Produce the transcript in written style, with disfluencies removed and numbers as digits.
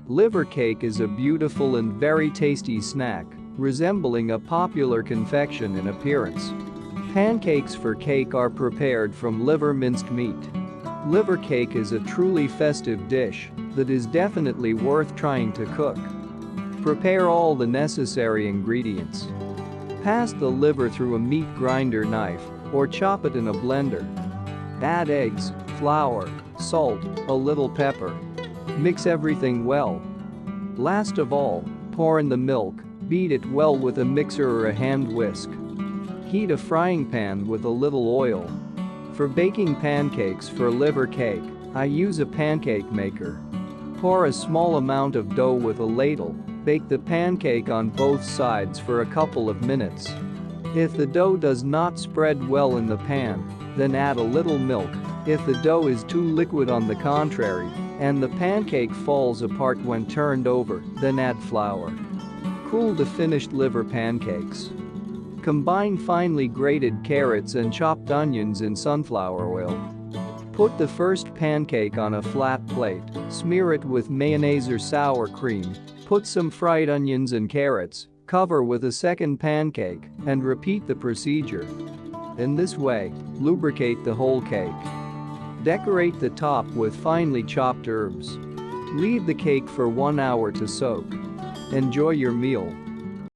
Liver cake is a beautiful and very tasty snack, resembling a popular confection in appearance. Pancakes for cake are prepared from liver minced meat. Liver cake is a truly festive dish that is definitely worth trying to cook. Prepare all the necessary ingredients. Pass the liver through a meat grinder knife or chop it in a blender. Add eggs, flour, salt, a little pepper. Mix everything well. Last of all, pour in the milk, beat it well with a mixer or a hand whisk. Heat a frying pan with a little oil. For baking pancakes for liver cake, I use a pancake maker. Pour a small amount of dough with a ladle, bake the pancake on both sides for a couple of minutes. If the dough does not spread well in the pan, then add a little milk. If the dough is too liquid on the contrary, and the pancake falls apart when turned over, then add flour. Cool the finished liver pancakes. Combine finely grated carrots and chopped onions in sunflower oil. Put the first pancake on a flat plate, smear it with mayonnaise or sour cream, put some fried onions and carrots, cover with a second pancake, and repeat the procedure. In this way, lubricate the whole cake. Decorate the top with finely chopped herbs. Leave the cake for 1 hour to soak. Enjoy your meal.